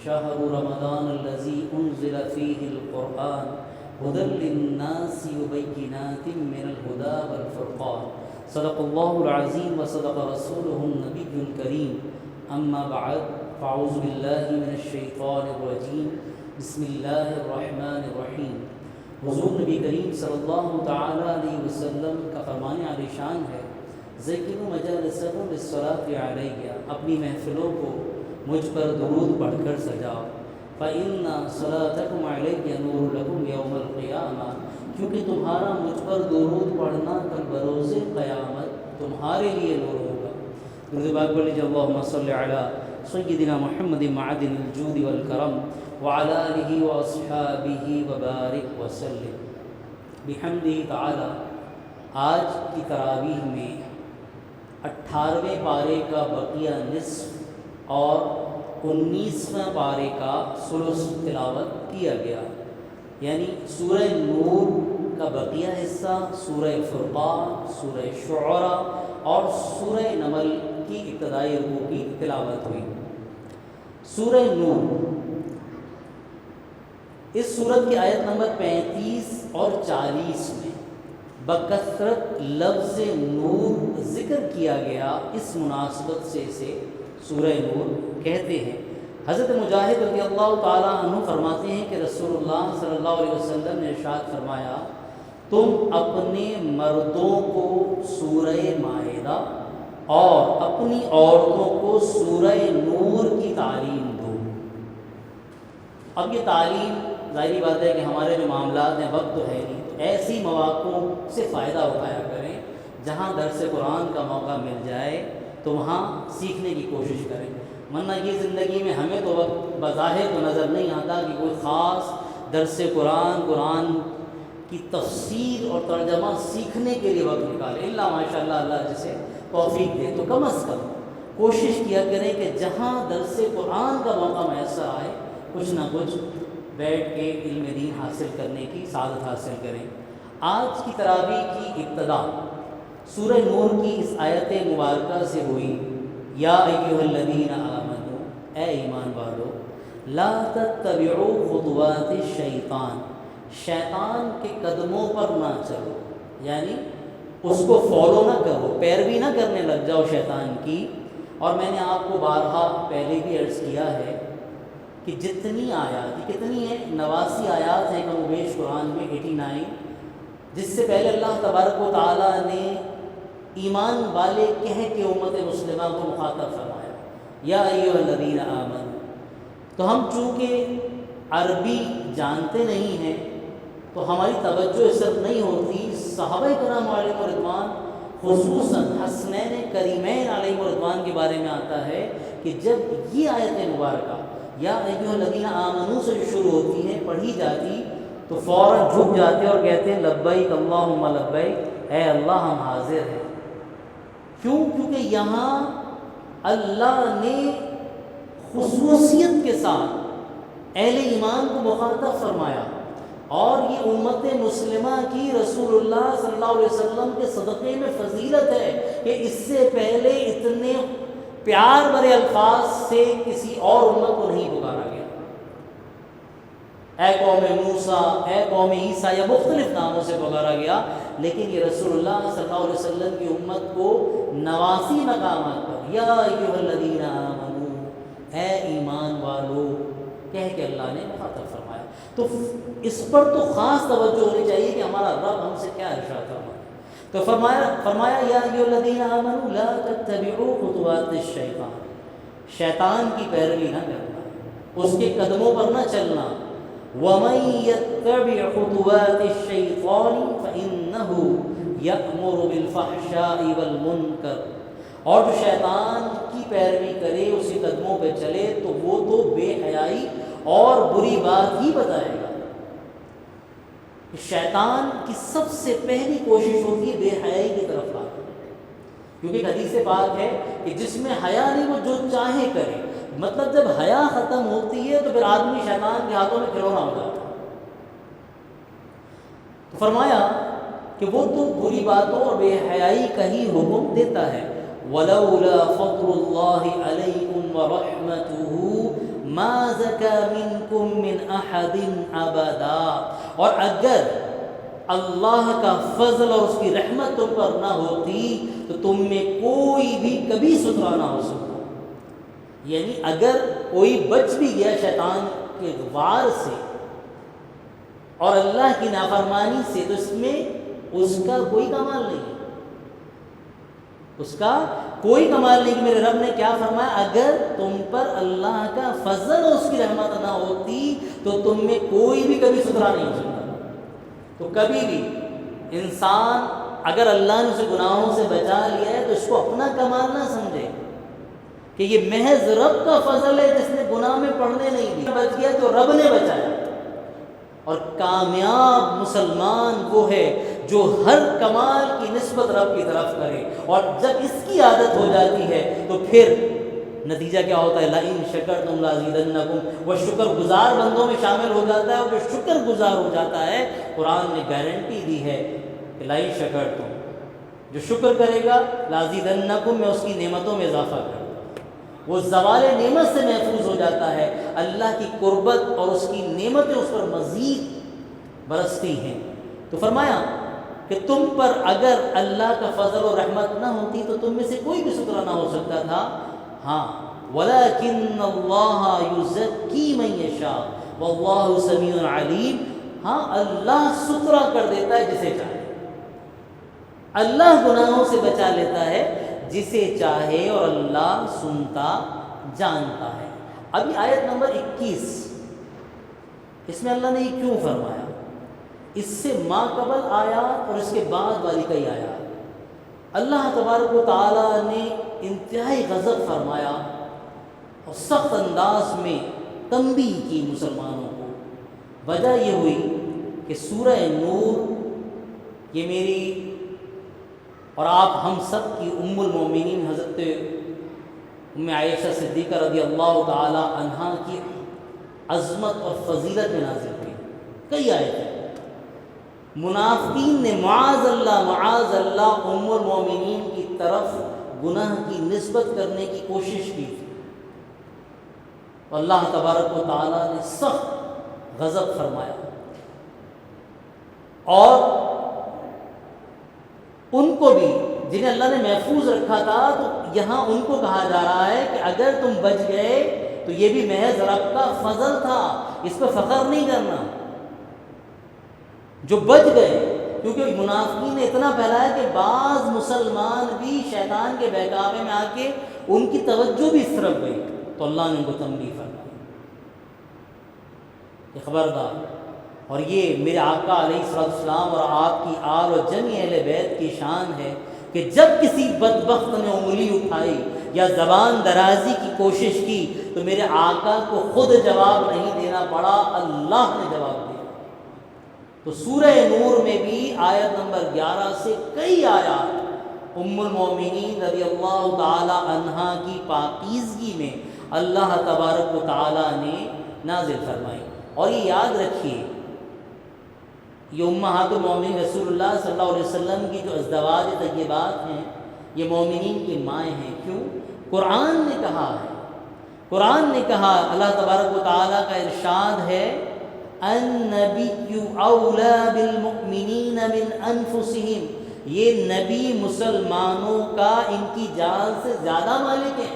شهر رمضان الذي أنزل فيه القرآن هدى للناس وبينات من الهدى والفرقان صدق الله العظيم وصدق رسوله النبي الكريم أما بعد فأعوذ بالله من الشيطان الرجيم بسم الله الرحمن الرحیم۔ حضور نبی کریم صلی اللہ تعالیٰ علیہ وسلم کا فرمان عالی شان ہے، ذکروا مجالسکم بالصلاۃ علیہ، اپنی محفلوں کو مجھ پر درود پڑھ کر سجاؤ، فإن صلاتکم علیہ نور لکم یوم القیامہ، کیونکہ تمہارا مجھ پر درود پڑھنا کل بروز قیامت تمہارے لیے نور ہوگا۔ درود پاک پڑھ لیجیے، اللہم صلی علی سیدنا محمد معدن الجود والکرم وعلى آلہ واصحابہ وبارک وسلم بحمدہ تعالی۔ آج کی تراویح میں 18ویں پارے کا بقیہ نصف اور 19ویں پارے کا ثلث تلاوت کیا گیا، یعنی سورہ نور کا بقیہ حصہ، سورہ فرقان، سورہ شعراء اور سورہ نمل کی ابتدائی رکوع کی تلاوت ہوئی۔ سورہ نور، اس سورت کی آیت نمبر 35 اور 40 میں بکثرت لفظ نور ذکر کیا گیا، اس مناسبت سے اسے سورہ نور کہتے ہیں۔ حضرت مجاہد رضی اللہ تعالیٰ عنہ فرماتے ہیں کہ رسول اللہ صلی اللہ علیہ وسلم نے ارشاد فرمایا، تم اپنے مردوں کو سورہ مائدہ اور اپنی عورتوں کو سورہ نور کی تعلیم دو۔ اب یہ تعلیم ظاہری بات ہے کہ ہمارے جو معاملات ہیں، وقت تو ہے نہیں، تو ایسی مواقع سے فائدہ اٹھایا کریں، جہاں درس قرآن کا موقع مل جائے تو وہاں سیکھنے کی کوشش کریں، ورنہ یہ زندگی میں ہمیں تو وقت بظاہر تو نظر نہیں آتا کہ کوئی خاص درس قرآن کی تفسیر اور ترجمہ سیکھنے کے لیے وقت نکالے، الا ماشاء اللہ اللہ جسے توفیق دے، تو کم از کم کوشش کیا کریں کہ جہاں درس قرآن کا موقع میسر آئے کچھ نہ کچھ بیٹھ کے علم دین حاصل کرنے کی سعادت حاصل کریں۔ آج کی تراویح کی ابتدا سورہ نور کی اس آیت مبارکہ سے ہوئی، یا ایھا الذین آمنوا، اے ایمان والو، لا تتبعوا خطوات الشیطان، شیطان کے قدموں پر نہ چلو، یعنی اس کو فالو نہ کرو، پیروی نہ کرنے لگ جاؤ شیطان کی۔ اور میں نے آپ کو بارہا پہلے بھی عرض کیا ہے کہ جتنی آیات، کتنی ہیں، 89 آیات ہیں کم و بیش قرآن میں، 89، جس سے پہلے اللہ تبارک و تعالیٰ نے ایمان والے کہہ کے امت مسلمہ کو مخاطب فرمایا، یا ایھا الذین آمنوا۔ تو ہم چونکہ عربی جانتے نہیں ہیں تو ہماری توجہ اس طرف نہیں ہوتی، صحابہ کرام علیہ رضوان، خصوصاً حسنین کریمین علیہ رضوان کے بارے میں آتا ہے کہ جب یہ آیت مبارکہ یا ایھا الذین آمنوا سے جو شروع ہوتی ہے، پڑھی جاتی تو فوراً جھک جاتے اور کہتے ہیں لبیک اللہم لبیک، اے اللہ ہم حاضر ہیں۔ کیوں؟ کیونکہ یہاں اللہ نے خصوصیت کے ساتھ اہل ایمان کو مخاطب فرمایا، اور یہ امت مسلمہ کی رسول اللہ صلی اللہ علیہ وسلم کے صدقے میں فضیلت ہے کہ اس سے پہلے اتنے پیار بھرے الفاظ سے کسی اور امت کو نہیں پکارا گیا، اے قوم موسیٰ، اے قوم عیسیٰ، یا مختلف ناموں سے پکارا گیا، لیکن یہ رسول اللہ صلی اللہ علیہ وسلم کی امت کو 89 مقامات پر یا ایھا الذین آمنوا، اے ایمان والو کہہ کے اللہ نے مخاطب فرمایا۔ تو اس پر تو خاص توجہ ہونی چاہیے کہ ہمارا رب ہم سے کیا ارشاد فرمایا۔ تو فرمایا یا ایھا الذین آمنوا لا تتبعوا خطوات الشیطان، شیطان کی پیروی نہ کرنا، اس کے قدموں پر نہ چلنا۔ وَمَن يَتَّبِعْ خُطُوَاتِ الشَّيْطَانِ فَإِنَّهُ يَأْمُرُ بِالْفَحْشَاءِ وَالْمُنكَرِ، اور جو شیطان کی پیروی کرے، اسی قدموں پہ چلے، تو وہ تو بے حیائی اور بری بات ہی بتائے گا۔ شیطان کی سب سے پہلی کوشش ہوتی ہے بے حیائی کی طرف لانا، کیونکہ ایک حدیث پاک ہے کہ جس میں حیا نہیں وہ جو چاہے کرے، مطلب جب حیا ختم ہوتی ہے تو پھر آدمی شیطان کے ہاتھوں میں کھلونا ہو جاتا ہے۔ تو فرمایا کہ وہ تو بری باتوں اور بے حیائی کا ہی حکم دیتا ہے۔ وَلَوْلَا فَضْلُ اللَّهِ عَلَيْكُمْ وَرَحْمَتُهُ ما زکا منکم من احد ابدا، اور اگر اللہ کا فضل اور اس کی رحمت تم پر نہ ہوتی تو تم میں کوئی بھی کبھی ستھرا نہ ہو سکتا۔ یعنی اگر کوئی بچ بھی گیا شیطان کے وار سے اور اللہ کی نافرمانی سے تو اس میں اس کا کوئی کمال نہیں ہے، اس کا کوئی کمال نہیں کہ میرے رب نے کیا فرمایا، اگر تم پر اللہ کا فضل اور اس کی رحمت نہ ہوتی تو تم میں کوئی بھی کبھی ستھرا نہیں ہو سکتا۔ تو کبھی بھی انسان اگر اللہ نے اسے گناہوں سے بچا لیا ہے تو اس کو اپنا کمال نہ سمجھے کہ یہ محض رب کا فضل ہے، جس نے گناہ میں پڑھنے نہیں دیا، بچ گیا تو رب نے بچایا۔ اور کامیاب مسلمان وہ ہے جو ہر کمال کی نسبت رب کی طرف کرے، اور جب اس کی عادت ہو جاتی ہے تو پھر نتیجہ کیا ہوتا ہے، لئن شکرتم لازیدنکم، وہ شکر گزار بندوں میں شامل ہو جاتا ہے، اور جو شکر گزار ہو جاتا ہے قرآن نے گارنٹی دی ہے کہ لئن شکرتم، جو شکر کرے گا لازیدنکم، میں اس کی نعمتوں میں اضافہ کروں، وہ زوال نعمت سے محفوظ ہو جاتا ہے، اللہ کی قربت اور اس کی نعمتیں اس پر مزید برستی ہیں۔ تو فرمایا کہ تم پر اگر اللہ کا فضل و رحمت نہ ہوتی تو تم میں سے کوئی بھی ستھرا نہ ہو سکتا تھا۔ ہاں وَلَكِنَّ اللَّهَ يُزَكِّي مَن يَشَاءُ وَاللَّهُ سَمِيعٌ عَلِيمٌ، ہاں اللہ ستھرا کر دیتا ہے جسے چاہے، اللہ گناہوں سے بچا لیتا ہے جسے چاہے، اور اللہ سنتا جانتا ہے۔ ابھی آیت نمبر 21، اس میں اللہ نے یہ کیوں فرمایا، اس سے ما قبل آیات اور اس کے بعد والی کئی آیات اللہ تبارک و تعالیٰ نے انتہائی غضب فرمایا اور سخت انداز میں تنبیہ کی مسلمانوں کو۔ وجہ یہ ہوئی کہ سورہ نور یہ میری اور آپ ہم سب کی ام المومنین حضرت ام عائشہ صدیقہ رضی اللہ تعالی عنہا کی عظمت اور فضیلت میں نازل ہوئی کئی آیتیں۔ منافقین نے معاذ اللہ ام المومنین کی طرف گناہ کی نسبت کرنے کی کوشش کی تھی، اللہ تبارک و تعالیٰ نے سخت غضب فرمایا، اور ان کو بھی جنہیں اللہ نے محفوظ رکھا تھا، تو یہاں ان کو کہا جا رہا ہے کہ اگر تم بچ گئے تو یہ بھی محض رب کا فضل تھا، اس پہ فخر نہیں کرنا۔ جو بچ گئے، کیونکہ منافقین نے اتنا پھیلایا کہ بعض مسلمان بھی شیطان کے بہکاوے میں آ کے ان کی توجہ بھی اس طرف گئی، تو اللہ نے ان کو تنبیہ فرمائی کہ خبردار۔ اور یہ میرے آقا علیہ السلام اور آپ کی آل و جمی اہل بیت کی شان ہے کہ جب کسی بدبخت نے انگلی اٹھائی یا زبان درازی کی کوشش کی تو میرے آقا کو خود جواب نہیں دینا پڑا، اللہ نے جواب دیا۔ تو سورہ نور میں بھی آیت نمبر 11 سے کئی آیات ام المومنین رضی اللہ تعالی عنہا کی پاکیزگی میں اللہ تبارک و تعالی نے نازل فرمائی۔ اور یہ یاد رکھیے، یہ امہات المومنین رسول اللہ صلی اللہ علیہ وسلم کی جو ازدواج طیبات ہیں، یہ مومنین کی مائیں ہیں۔ کیوں؟ قرآن نے کہا ہے، قرآن نے کہا، اللہ تبارک و تعالیٰ کا ارشاد ہے، النبی اولا بالمؤمنین من انفسہم، یہ نبی مسلمانوں کا ان کی جان سے زیادہ مالک ہے۔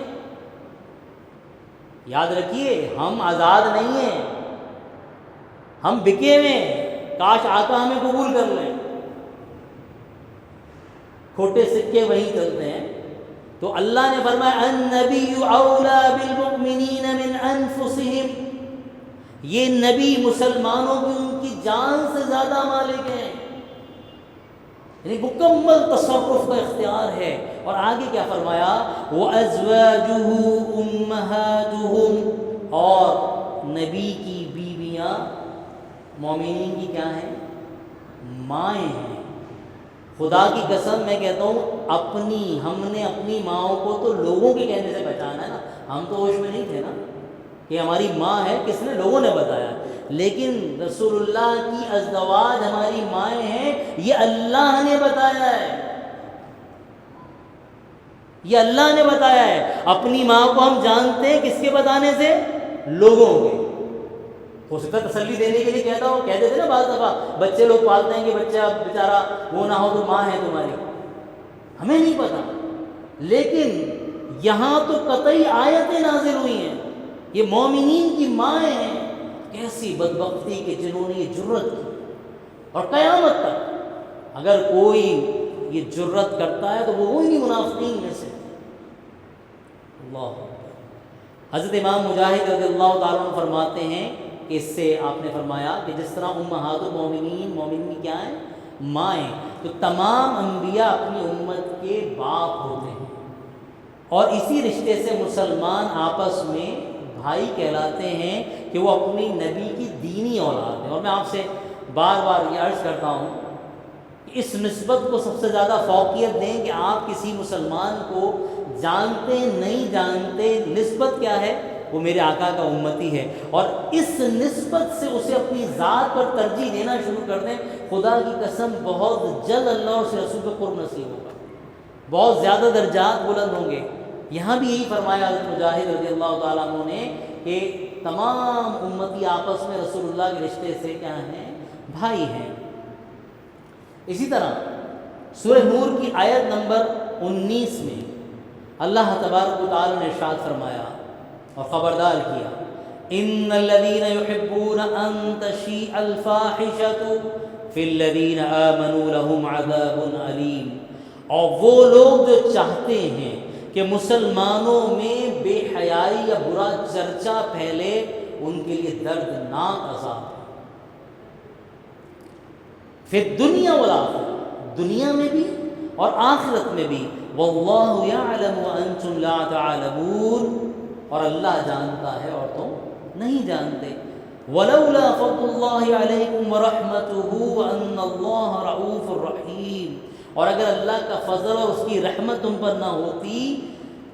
یاد رکھیے، ہم آزاد نہیں ہیں، ہم بکے ہوئے ہیں، کاش آقا ہمیں قبول کر لیں، کھوٹے سکے وہیں چلتے ہیں۔ تو اللہ نے فرمایا النبی اولا بالمؤمنین من انفسہم، یہ نبی مسلمانوں کی ان کی جان سے زیادہ مالک ہیں، یعنی مکمل تصرف کا اختیار ہے۔ اور آگے کیا فرمایا، وَأَزْوَاجُهُ أُمَّهَاتُهُمْ، اور نبی کی بیویاں مومنین کی کیا ہیں؟ مائیں ہیں۔ خدا کی قسم میں کہتا ہوں، ہم نے اپنی ماؤں کو تو لوگوں کے کہنے سے پہچانا ہے نا، ہم تو ہوش میں نہیں تھے نا کہ ہماری ماں ہے، کس نے؟ لوگوں نے بتایا، لیکن رسول اللہ کی ازدواج ہماری مائیں ہیں، یہ اللہ نے بتایا ہے، یہ اللہ نے بتایا ہے۔ اپنی ماں کو ہم جانتے ہیں کس کے بتانے سے؟ لوگوں کے. ہو سکتا ہے تسلی دینے کے لیے کہتا ہو, کہتے تھے نا بعض دفعہ بچے لوگ پالتے ہیں کہ بچہ بیچارہ وہ نہ ہو تو ماں ہے تمہاری, ہمیں نہیں پتا. لیکن یہاں تو قطعی آیتیں نازل ہوئی ہیں, یہ مومنین کی مائیں ہیں. کیسی بدبختی کہ جنہوں نے یہ جرت کی, اور قیامت تک اگر کوئی یہ جرت کرتا ہے تو وہ وہی منافقین میں سے. اللہ. حضرت امام مجاہد رضی اللہ تعالیٰ عنہ فرماتے ہیں کہ اس سے آپ نے فرمایا کہ جس طرح امہات المومنین, مومنین کیا ہیں؟ مائیں. تو تمام انبیاء اپنی امت کے باپ ہوتے ہیں, اور اسی رشتے سے مسلمان آپس میں بھائی کہلاتے ہیں کہ وہ اپنی نبی کی دینی اولاد ہیں. اور میں آپ سے بار بار یہ عرض کرتا ہوں کہ اس نسبت کو سب سے زیادہ فوقیت دیں کہ آپ کسی مسلمان کو جانتے نہیں جانتے, نسبت کیا ہے؟ وہ میرے آقا کا امتی ہے. اور اس نسبت سے اسے اپنی ذات پر ترجیح دینا شروع کر دیں, خدا کی قسم بہت جلد اللہ اور اس رسول کو قرب نصیب ہوگا, بہت زیادہ درجات بلند ہوں گے. یہاں بھی یہی فرمایا حضرت مجاہد رضی اللہ تعالیٰ عنہ نے کہ تمام امتی آپس میں رسول اللہ کے رشتے سے کیا ہیں؟ بھائی ہیں. اسی طرح سورہ نور کی آیت نمبر 19 میں اللہ تبارک و تعالیٰ نے ارشاد فرمایا اور خبردار کیا, ان الذین یحبون ان تشیع الفاحشۃ فی الذین آمنوا لہم عذاب علیم. اور وہ لوگ جو چاہتے ہیں کہ مسلمانوں میں بے حیائی یا برا چرچا پھیلے, ان کے لیے دردناک عذاب ہے. فی الدنیا والآخرہ, دنیا میں بھی اور آخرت میں بھی. واللہ یعلم وانتم لا تعلمون, اور اللہ جانتا ہے اور تم نہیں جانتے. ولولا فضل اللہ علیکم ورحمتہ وان اللہ رؤوف رحیم. اور اگر اللہ کا فضل اور اس کی رحمت تم پر نہ ہوتی,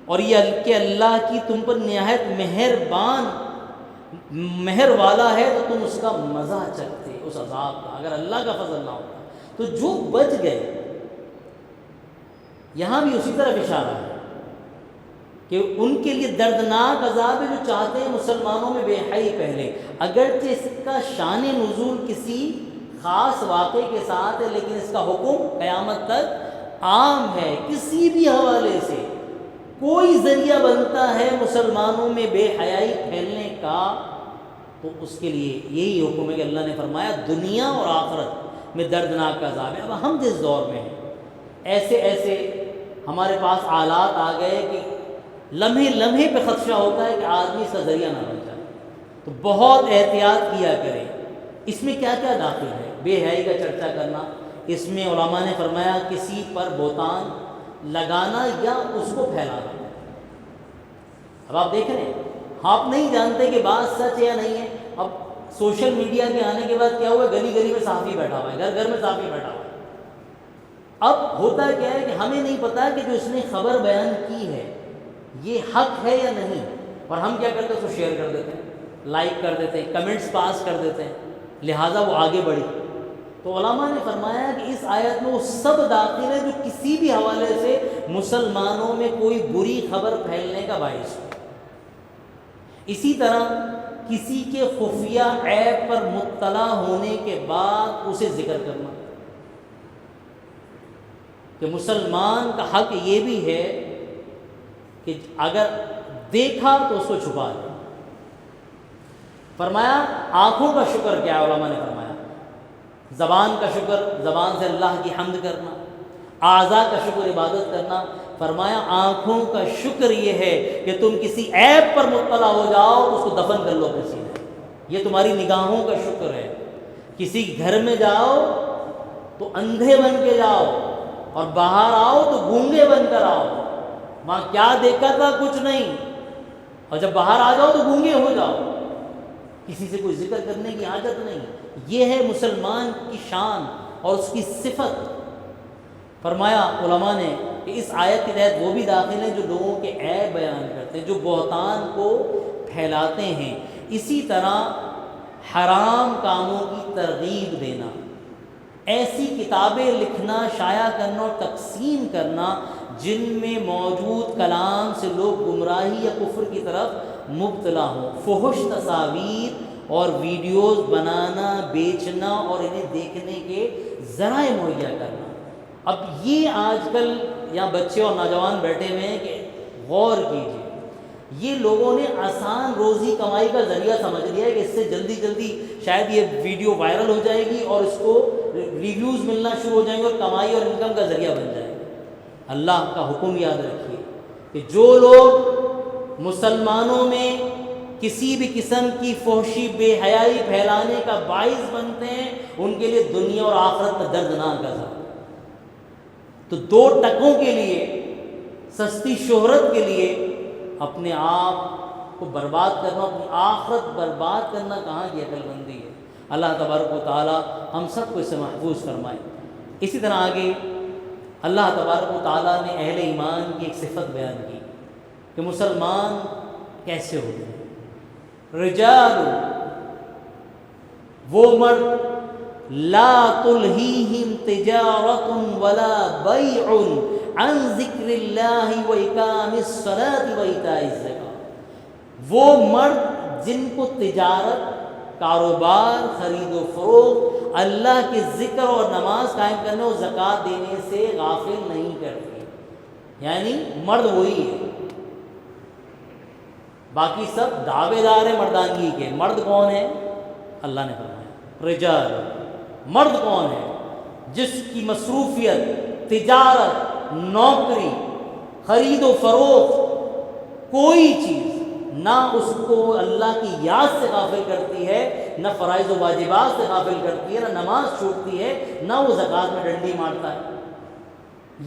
اور یہ کہ اللہ کی تم پر نہایت مہربان مہر والا ہے, تو تم اس کا مزہ چکھتے اس عذاب کا. اگر اللہ کا فضل نہ ہوتا تو جو بچ گئے, یہاں بھی اسی طرح اشارہ ہے کہ ان کے لیے دردناک عذاب ہے جو چاہتے ہیں مسلمانوں میں بے حیائی پہلے. اگرچہ اس کا شان نزول کسی خاص واقعے کے ساتھ ہے, لیکن اس کا حکم قیامت تک عام ہے. کسی بھی حوالے سے کوئی ذریعہ بنتا ہے مسلمانوں میں بے حیائی پھیلنے کا, تو اس کے لیے یہی حکم ہے کہ اللہ نے فرمایا دنیا اور آخرت میں دردناک عذاب ہے. اب ہم جس دور میں ہیں, ایسے ایسے ہمارے پاس آلات آ گئے کہ لمحے لمحے پہ خدشہ ہوتا ہے کہ آدمی اس کا ذریعہ نہ بن جائے. تو بہت احتیاط کیا کریں. اس میں کیا کیا داخل ہے؟ بے حیائی کا چرچا کرنا, اس میں علماء نے فرمایا کسی پر بہتان لگانا یا اس کو پھیلانا. اب آپ دیکھ رہے ہیں, آپ نہیں جانتے کہ بات سچ ہے یا نہیں ہے. اب سوشل میڈیا کے آنے کے بعد کیا ہوا ہے, گلی گلی میں صحافی بیٹھا ہوا ہے, گھر گھر میں صحافی بیٹھا ہوا ہے. اب ہوتا کیا ہے کہ ہمیں نہیں پتا کہ جو اس نے خبر بیان کی ہے یہ حق ہے یا نہیں, اور ہم کیا کرتے ہیں, اس کو شیئر کر دیتے ہیں, لائک کر دیتے ہیں, کمنٹس پاس کر دیتے ہیں, لہٰذا وہ آگے بڑھی. تو علماء نے فرمایا کہ اس آیت میں وہ سب داخل ہے جو کسی بھی حوالے سے مسلمانوں میں کوئی بری خبر پھیلنے کا باعث ہو. اسی طرح کسی کے خفیہ عیب پر مطلع ہونے کے بعد اسے ذکر کرنا, کہ مسلمان کا حق یہ بھی ہے کہ اگر دیکھا تو اس کو چھپا دے. فرمایا آنکھوں کا شکر کیا ہے؟ علماء نے فرمایا زبان کا شکر, زبان سے اللہ کی حمد کرنا. اعضاء کا شکر عبادت کرنا. فرمایا آنکھوں کا شکر یہ ہے کہ تم کسی عیب پر مطلع ہو جاؤ تو اس کو دفن کر لو اپنے سینے. یہ تمہاری نگاہوں کا شکر ہے. کسی گھر میں جاؤ تو اندھے بن کے جاؤ, اور باہر آؤ تو گونگے بن کر آؤ. وہاں کیا دیکھا تھا؟ کچھ نہیں, اور جب باہر آ جاؤ تو گونگے ہو جاؤ. کسی سے کوئی ذکر کرنے کی حاجت نہیں. یہ ہے مسلمان کی شان اور اس کی صفت. فرمایا علماء نے کہ اس آیت کے تحت وہ بھی داخل ہیں جو لوگوں کے عیب بیان کرتے ہیں, جو بہتان کو پھیلاتے ہیں. اسی طرح حرام کاموں کی ترغیب دینا, ایسی کتابیں لکھنا, شائع کرنا اور تقسیم کرنا جن میں موجود کلام سے لوگ گمراہی یا کفر کی طرف مبتلا ہوں۔ فحش تصاویر اور ویڈیوز بنانا، بیچنا اور انہیں دیکھنے کے ذرائع مہیا کرنا۔ اب یہ آج کل یہاں بچے اور نوجوان بیٹھے ہوئے ہیں کہ غور کیجیے، یہ لوگوں نے آسان روزی کمائی کا ذریعہ سمجھ لیا ہے کہ اس سے جلدی جلدی شاید یہ ویڈیو وائرل ہو جائے گی اور اس کو ریویوز ملنا شروع ہو جائیں گے اور کمائی اور انکم کا ذریعہ بن جائے گا۔ اللہ کا حکم یاد رکھیے کہ جو لوگ مسلمانوں میں کسی بھی قسم کی فحشی بے حیائی پھیلانے کا باعث بنتے ہیں، ان کے لیے دنیا اور آخرت میں دردناک عذاب۔ تو 2 ٹکوں کے لیے، سستی شہرت کے لیے اپنے آپ کو برباد کرنا، اپنی آخرت برباد کرنا کہاں کی عقل مندی ہے؟ اللہ تبارک و تعالی ہم سب کو اس سے محفوظ فرمائے۔ اسی طرح آگے اللہ تبارک و تعالیٰ نے اہل ایمان کی ایک صفت بیان کی کہ مسلمان کیسے ہوتے ہیں۔ رجال، وہ مرد لا تلہیہم تجارت ولا بیع عن ذکر اللہ واقام الصلاۃ وایتاء الزکاۃ، وہ مرد جن کو تجارت، کاروبار، خرید و فروخت اللہ کے ذکر اور نماز قائم کرنے اور زکوٰۃ دینے سے غافل نہیں کرتے۔ یعنی مرد وہی ہے، باقی سب دعوے دار ہیں مردانگی کے۔ مرد کون ہے؟ اللہ نے فرمایا رجال، مرد کون ہے؟ جس کی مصروفیت تجارت، نوکری، خرید و فروخت، کوئی چیز نہ اس کو اللہ کی یاد سے غافل کرتی ہے، نہ فرائض و واجبات سے غافل کرتی ہے، نہ نماز چھوڑتی ہے، نہ وہ زکوٰۃ میں ڈنڈی مارتا ہے۔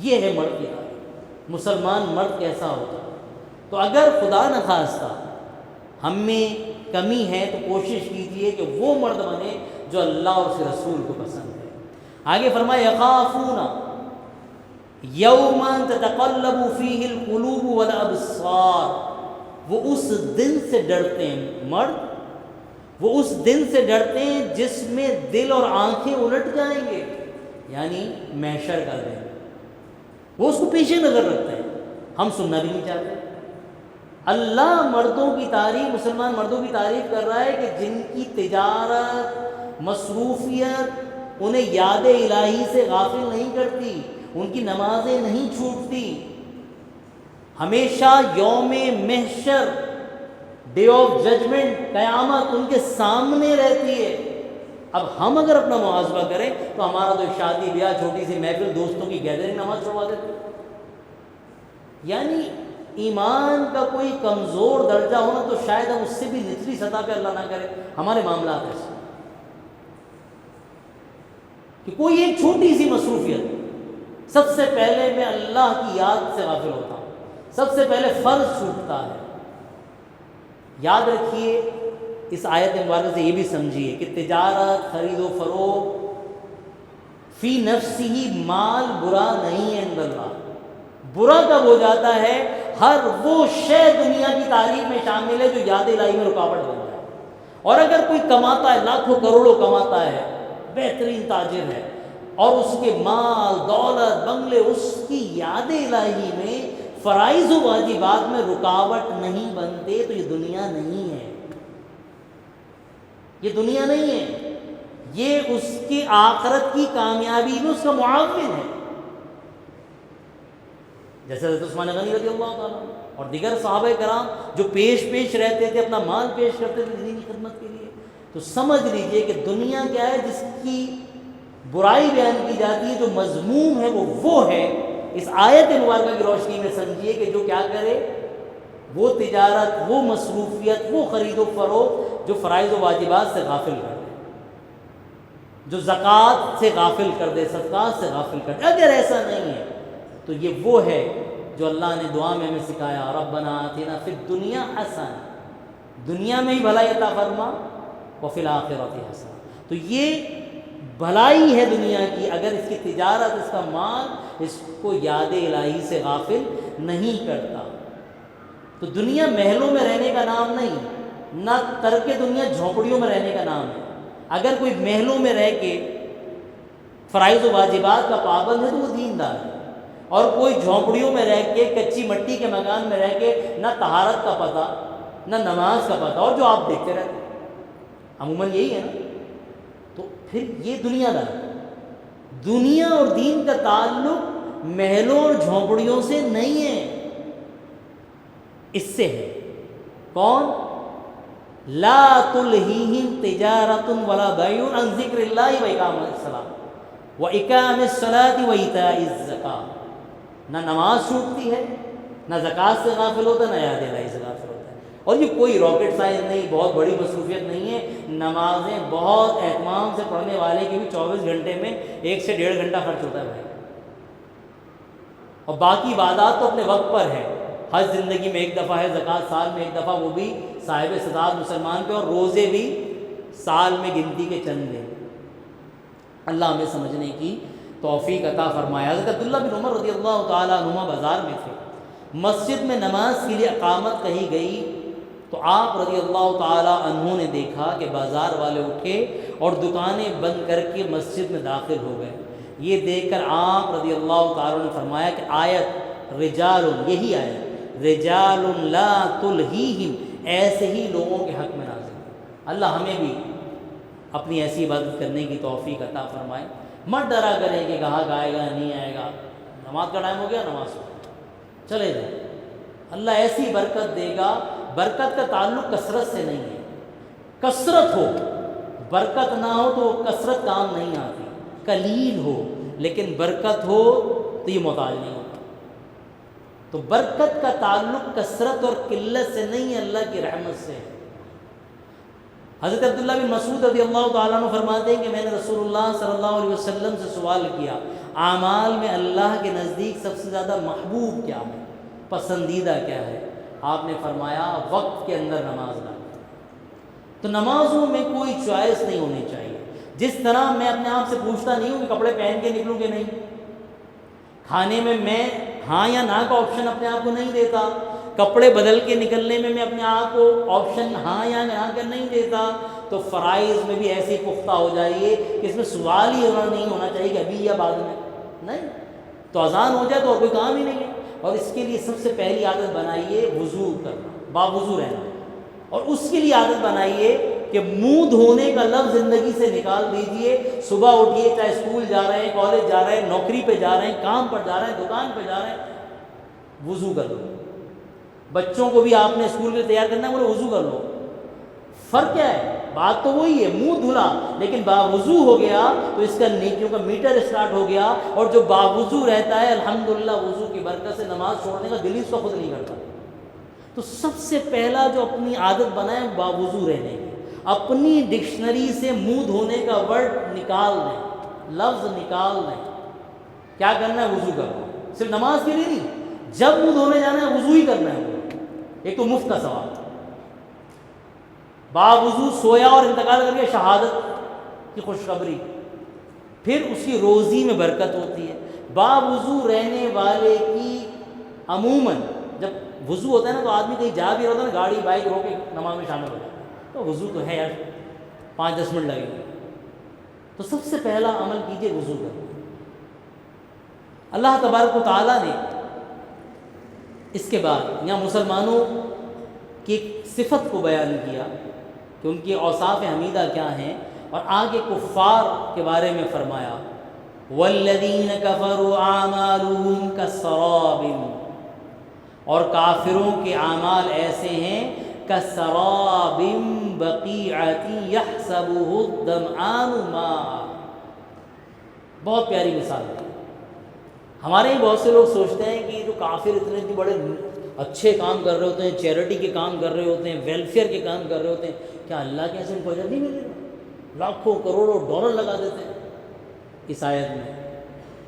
یہ ہے مرد کی حالت۔ مسلمان مرد کیسا ہوتا ہے؟ تو اگر خدا نخواستہ ہم میں کمی ہے تو کوشش کیجیے کہ وہ مرد بنے جو اللہ اور اس کے رسول کو پسند ہے۔ آگے فرمایا یخافون یوما تتقلب فیہ القلوب والابصار، وہ اس دن سے ڈرتے ہیں، مرد وہ اس دن سے ڈرتے ہیں جس میں دل اور آنکھیں الٹ جائیں گے، یعنی محشر کا دن، وہ اس کو پیش نظر رکھتے ہیں۔ ہم سننا بھی نہیں چاہتے۔ اللہ مردوں کی تعریف، مسلمان مردوں کی تعریف کر رہا ہے کہ جن کی تجارت، مصروفیت انہیں یاد الہی سے غافل نہیں کرتی، ان کی نمازیں نہیں چھوٹتی، ہمیشہ یوم محشر، ڈے آف ججمنٹ، قیامت ان کے سامنے رہتی ہے۔ اب ہم اگر اپنا محاسبہ کریں تو ہمارا تو شادی بیاہ، چھوٹی سی محفل، دوستوں کی گیدرنگ، نماز چھوڑوا دیتے۔ یعنی ایمان کا کوئی کمزور درجہ ہونا تو شاید ہم اس سے بھی نچلی سطح پہ اللہ نہ کرے، ہمارے معاملات ایسے کہ کوئی ایک چھوٹی سی مصروفیت، سب سے پہلے میں اللہ کی یاد سے غافل ہوتا ہوں، سب سے پہلے فرض چھوٹتا ہے۔ یاد رکھیے، اس آیت مبارکہ سے یہ بھی سمجھیے کہ تجارت، خرید و فروخت فی نفسہ مال برا نہیں ہے عند اللہ۔ برا کب ہو جاتا ہے؟ ہر وہ شے دنیا کی تعریف میں شامل ہے جو یاد الہی میں رکاوٹ بن جائے۔ اور اگر کوئی کماتا ہے، لاکھوں کروڑوں کماتا ہے، بہترین تاجر ہے، اور اس کے مال، دولت، بنگلے، اس کی یاد الہی میں، فرائض و واجبات میں رکاوٹ نہیں بنتے، تو یہ دنیا نہیں ہے، یہ دنیا نہیں ہے، یہ اس کی آخرت کی کامیابی میں اس کا معاون ہے۔ جیسے حضرت عثمان غنی رضی اللہ تعالیٰ اور دیگر صحابہ کرام جو پیش رہتے تھے، اپنا مال پیش کرتے تھے دین کی خدمت کے لیے۔ تو سمجھ لیجئے کہ دنیا کیا ہے جس کی برائی بیان کی جاتی ہے، جو مذموم ہے وہ ہے۔ اس آیت مبارکہ کی روشنی میں سمجھیے کہ جو کیا کرے، وہ تجارت، وہ مصروفیت، وہ خرید و فروخت جو فرائض و واجبات سے غافل کر دے، جو زکوٰۃ سے غافل کر دے، صدقات سے غافل کر دے۔ اگر ایسا نہیں ہے تو یہ وہ ہے جو اللہ نے دعا میں ہمیں سکھایا، ربنا آتنا فی الدنیا حسنہ، دنیا میں ہی بھلائی عطا فرما، وفی الآخرۃ حسنہ۔ تو یہ بھلائی ہے دنیا کی اگر اس کی تجارت، اس کا مال اس کو یاد الہی سے غافل نہیں کرتا۔ تو دنیا محلوں میں رہنے کا نام نہیں، نہ ترک دنیا جھونپڑیوں میں رہنے کا نام ہے۔ اگر کوئی محلوں میں رہ کے فرائض و واجبات کا پابند ہے تو وہ دیندار ہے، اور کوئی جھونپڑیوں میں رہ کے، کچی مٹی کے مکان میں رہ کے، نہ طہارت کا پتہ، نہ نماز کا پتہ، اور جو آپ دیکھتے رہتے ہیں عموماً یہی ہے نا۔ تو پھر یہ دنیا دار، دنیا اور دین کا تعلق محلوں اور جھونپڑیوں سے نہیں ہے، اس سے ہے۔ کون؟ لا تلہیہم تجارۃ ولا بیع عن ذکر اللہ واقام الصلاۃ واقام الصلاۃ وایتاء الزکاۃ۔ نہ نماز چھوٹتی ہے، نہ زکوٰۃ سے غافل ہوتا ہے، نہ یاد الہی سے غافل ہوتا ہے۔ اور یہ کوئی راکٹ سائنس نہیں، بہت بڑی مصروفیت نہیں ہے۔ نمازیں بہت اہتمام سے پڑھنے والے کی بھی 24 گھنٹے میں 1 سے 1.5 گھنٹہ خرچ ہوتا ہے بھائی، اور باقی عبادات تو اپنے وقت پر ہے۔ حج زندگی میں 1 دفعہ ہے، زکوٰۃ سال میں 1 دفعہ، وہ بھی صاحب استطاعت مسلمان پہ، اور روزے بھی سال میں گنتی کے چند دن۔ اللہ ہمیں سمجھنے کی توفیق عطا فرمایا۔ حضرت عبداللہ بن عمر رضی اللہ تعالیٰ عنہما بازار میں تھے، مسجد میں نماز کے لیے اقامت کہی گئی تو آپ رضی اللہ تعالیٰ عنہ نے دیکھا کہ بازار والے اٹھے اور دکانیں بند کر کے مسجد میں داخل ہو گئے۔ یہ دیکھ کر آپ رضی اللہ تعالیٰ نے فرمایا کہ آیت رجال، یہی آیت رجال لا تلہیہم، ایسے ہی لوگوں کے حق میں نازل ہے۔ اللہ ہمیں بھی اپنی ایسی عبادت کرنے کی توفیق عطا فرمائے۔ مت ڈرا کریں کہ گاہک آئے گا نہیں آئے گا، نماز کا ٹائم ہو گیا، نماز پڑھو، چلے جائیں، اللہ ایسی برکت دے گا۔ برکت کا تعلق کثرت سے نہیں ہے، کثرت ہو برکت نہ ہو تو کثرت کام نہیں آتی، قلیل ہو لیکن برکت ہو تو یہ محتاج نہیں ہوتا۔ تو برکت کا تعلق کثرت اور قلت سے نہیں ہے، اللہ کی رحمت سے ہے۔ حضرت عبداللہ بن مسعود رضی اللہ تعالیٰ عنہ فرماتے ہیں کہ میں نے رسول اللہ صلی اللہ علیہ وسلم سے سوال کیا، اعمال میں اللہ کے نزدیک سب سے زیادہ محبوب کیا ہے، پسندیدہ کیا ہے؟ آپ نے فرمایا وقت کے اندر نماز ڈال۔ تو نمازوں میں کوئی چوائس نہیں ہونی چاہیے۔ جس طرح میں اپنے آپ سے پوچھتا نہیں ہوں کہ کپڑے پہن کے نکلوں کہ نہیں، کھانے میں ہاں یا نہ کا آپشن اپنے آپ کو نہیں دیتا، کپڑے بدل کے نکلنے میں اپنے آپ کو آپشن ہاں یا نہ کا نہیں دیتا، تو فرائض میں بھی ایسے ہی پختہ ہو جائیے کہ اس میں سوال ہی نہیں ہونا چاہیے کہ ابھی یا بعد میں، نہیں تو اذان ہو جائے تو اور کوئی کام ہی نہیں ہے۔ اور اس کے لیے سب سے پہلی عادت بنائیے وضو کرنا، باوضو رہنا، اور اس کے لیے عادت بنائیے کہ منہ دھونے کا لفظ زندگی سے نکال دیجئے۔ صبح اٹھیے، چاہے اسکول جا رہے ہیں، کالج جا رہے ہیں، نوکری پہ جا رہے ہیں، کام پر جا رہے ہیں، دکان پہ جا رہے ہیں، وضو کر لو۔ بچوں کو بھی آپ نے اسکول کے لیے تیار کرنا ہے، بولے وضو کر لو۔ فرق کیا ہے؟ بات تو وہی ہے، منہ دھلا لیکن باوضو ہو گیا تو اس کا نیکیوں کا میٹر اسٹارٹ ہو گیا، اور جو باوضو رہتا ہے الحمدللہ وضو کی برکت سے نماز چھوڑنے کا دل ہی اس کا خود نہیں کرتا۔ تو سب سے پہلا جو اپنی عادت بنائیں باوضو رہنے کی، اپنی ڈکشنری سے منہ دھونے کا ورڈ نکال دیں، لفظ نکال دیں۔ کیا کرنا ہے؟ وضو کرنا، صرف نماز کے لیے نہیں، جب منہ دھونے جانا ہے وضو ہی کرنا ہے۔ ایک تو مفت کا ثواب، باوضو سویا اور انتقال کر کے شہادت کی خوشخبری، پھر اس کی روزی میں برکت ہوتی ہے۔ باوضو رہنے والے کی عموماً جب وضو ہوتا ہے نا تو آدمی کہیں جا بھی رہتا ہے نا، گاڑی بائک رو کے نماز میں شامل ہو جاتا ہے، تو وضو تو ہے یار، 5-10 منٹ لگیں گے، تو سب سے پہلا عمل کیجئے وضو کرنا۔ اللہ تبارک و تعالیٰ نے اس کے بعد یہاں مسلمانوں کی ایک صفت کو بیان کیا کہ ان کی اوصاف حمیدہ کیا ہیں، اور آگے کفار کے بارے میں فرمایا والذین کفروا اعمالهم کسراب، اور کافروں کے اعمال ایسے ہیں کسراب بقیعۃ یحسبہ الظمآن ماء۔ بہت پیاری مثال ہے۔ ہمارے ہی بہت سے لوگ سوچتے ہیں کہ جو کافر اتنے بڑے اچھے کام کر رہے ہوتے ہیں، چیریٹی کے کام کر رہے ہوتے ہیں، ویلفیئر کے کام کر رہے ہوتے ہیں، کیا اللہ کے ایسے ان کو اجر نہیں ملے گا؟ لاکھوں کروڑوں ڈالر لگا دیتے ہیں۔ اس آیت میں